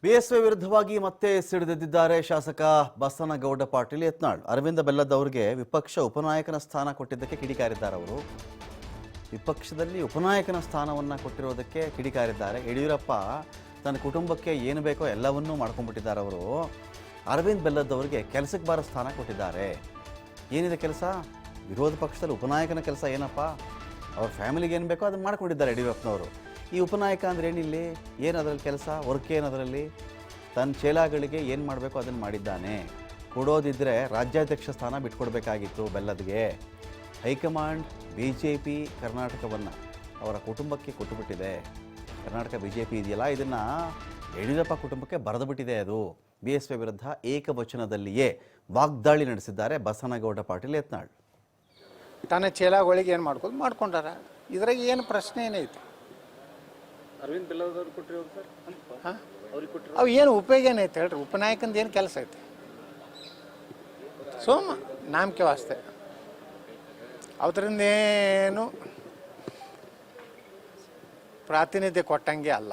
BSY ವಿರುದ್ಧವಾಗಿ ಮತ್ತೆ ಸಿಡಿದೆದ್ದಿದ್ದಾರೆ ಶಾಸಕ ಬಸನಗೌಡ ಪಾಟೀಲ್ ಯತ್ನಾಳ್. ಅರವಿಂದ ಬೆಲ್ಲದ್ ಅವರಿಗೆ ವಿಪಕ್ಷ ಉಪನಾಯಕನ ಸ್ಥಾನ ಕೊಟ್ಟಿದ್ದಕ್ಕೆ ಕಿಡಿಕಾರಿದ್ದಾರೆ. ಅವರು ವಿಪಕ್ಷದಲ್ಲಿ ಉಪನಾಯಕನ ಸ್ಥಾನವನ್ನು ಕೊಟ್ಟಿರೋದಕ್ಕೆ ಕಿಡಿಕಾರಿದ್ದಾರೆ. ಯಡಿಯೂರಪ್ಪ ತನ್ನ ಕುಟುಂಬಕ್ಕೆ ಏನು ಬೇಕೋ ಎಲ್ಲವನ್ನೂ ಮಾಡ್ಕೊಂಡ್ಬಿಟ್ಟಿದ್ದಾರೆ. ಅವರು ಅರವಿಂದ್ ಬೆಲ್ಲದ್ ಅವರಿಗೆ ಕೆಲಸಕ್ಕೆ ಬಾರೋ ಸ್ಥಾನ ಕೊಟ್ಟಿದ್ದಾರೆ. ಏನಿದೆ ಕೆಲಸ? ವಿರೋಧ ಪಕ್ಷದಲ್ಲಿ ಉಪನಾಯಕನ ಕೆಲಸ ಏನಪ್ಪ? ಅವ್ರ ಫ್ಯಾಮಿಲಿಗೆ ಏನು ಬೇಕೋ ಅದನ್ನು ಮಾಡ್ಕೊಂಡಿದ್ದಾರೆ ಯಡಿಯೂರಪ್ಪನವರು. ಈ ಉಪನಾಯಕ ಅಂದರೆ ಏನಿಲ್ಲಿ? ಏನು ಅದರಲ್ಲಿ ಕೆಲಸ? ವರ್ಕ್ ಏನು ಅದರಲ್ಲಿ? ತನ್ನ ಚೇಲಾಗಳಿಗೆ ಏನು ಮಾಡಬೇಕು ಅದನ್ನು ಮಾಡಿದ್ದಾನೆ. ಕೊಡೋದಿದ್ದರೆ ರಾಜ್ಯಾಧ್ಯಕ್ಷ ಸ್ಥಾನ ಬಿಟ್ಕೊಡ್ಬೇಕಾಗಿತ್ತು ಬೆಲ್ಲದ್ಗೆ. ಹೈಕಮಾಂಡ್ BJP ಕರ್ನಾಟಕವನ್ನು ಅವರ ಕುಟುಂಬಕ್ಕೆ ಕೊಟ್ಟುಬಿಟ್ಟಿದೆ. ಕರ್ನಾಟಕ BJP ಇದೆಯಲ್ಲ, ಇದನ್ನು ಯಡಿಯೂರಪ್ಪ ಕುಟುಂಬಕ್ಕೆ ಬರೆದುಬಿಟ್ಟಿದೆ. ಅದು ಬಿಎಸ್ವೈ ವಿರುದ್ಧ ಏಕವಚನದಲ್ಲಿಯೇ ವಾಗ್ದಾಳಿ ನಡೆಸಿದ್ದಾರೆ ಬಸನಗೌಡ ಪಾಟೀಲ್ ಯತ್ನಾಳ್. ತನ್ನ ಚೇಲಾಗಳಿಗೆ ಏನು ಮಾಡ್ಕೊಂಡಾರ, ಇದ್ರಾಗ ಏನು ಪ್ರಶ್ನೆ ಏನೈತಿ? ಅರವಿಂದ್ ಬೆಲ್ಲದ್ ಅವ್ರು ಕೊಟ್ಟಿರೋದು ಸರ್, ಅವ್ರಿಗೆ ಕೊಟ್ಟಿರೋ ಅವು ಏನು ಉಪಯೋಗ ಏನೈತೆ ಹೇಳ್ರಿ? ಉಪನಾಯಕಂದು ಏನು ಕೆಲಸ ಐತಿ? ಸೋಮ ನಾಮಕೆ ವಾಸ್ತೆ ಅದರಿಂದ ಏನು ಪ್ರಾತಿನಿಧ್ಯ ಕೊಟ್ಟಂಗೆ ಅಲ್ಲ.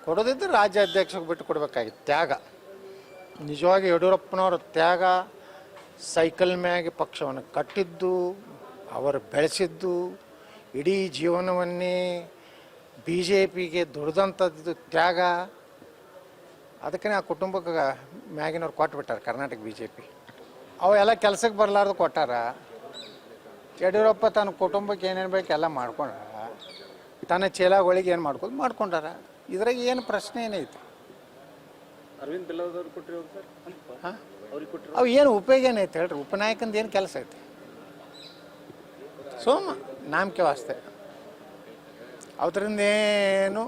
ಕೊಡೋದಿದ್ರೆ ರಾಜ್ಯಾಧ್ಯಕ್ಷಕ್ಕೆ ಬಿಟ್ಟು ಕೊಡಬೇಕಾಗಿತ್ತು. ತ್ಯಾಗ, ನಿಜವಾಗಿ ಯಡಿಯೂರಪ್ಪನವ್ರ ತ್ಯಾಗ, ಸೈಕಲ್ ಮ್ಯಾಗೆ ಪಕ್ಷವನ್ನು ಕಟ್ಟಿದ್ದು, ಅವರು ಬೆಳೆಸಿದ್ದು, ಇಡೀ ಜೀವನವನ್ನೇ BJPಗೆ ದುಡ್ದಂಥದ್ದು ತ್ಯಾಗ. ಅದಕ್ಕೆ ಆ ಕುಟುಂಬಕ್ಕೆ ಮ್ಯಾಗಿನವ್ರು ಕೊಟ್ಬಿಟ್ಟಾರೆ ಕರ್ನಾಟಕ BJP. ಅವೆಲ್ಲ ಕೆಲಸಕ್ಕೆ ಬರಲಾರ್ದು ಕೊಟ್ಟಾರ. ಯಡಿಯೂರಪ್ಪ ತನ್ನ ಕುಟುಂಬಕ್ಕೆ ಏನೇನು ಬೇಕು ಎಲ್ಲ ಮಾಡ್ಕೊಂಡಾರ. ತನ್ನ ಚೇಲಾಗಳಿಗೆ ಏನು ಮಾಡ್ಕೊಂಡಾರ. ಇದ್ರಾಗ ಏನು ಪ್ರಶ್ನೆ ಏನೈತಿ? ಅರವಿಂದ್ ಬೆಲ್ಲದ್ ಅವ್ರು ಕೊಟ್ಟಿರೋದು ಸರ್, ಅವ್ರಿಗೆ ಕೊಟ್ಟಿರೋ ಅವು ಏನು ಉಪಯೋಗ ಏನೈತೆ ಹೇಳ್ರಿ? ಉಪನಾಯಕಂದು ಏನು ಕೆಲಸ ಐತಿ? ಸೋಮ ನಾಮಕೆ ವಾಸ್ತೆ ಅದರಿಂದ ಏನು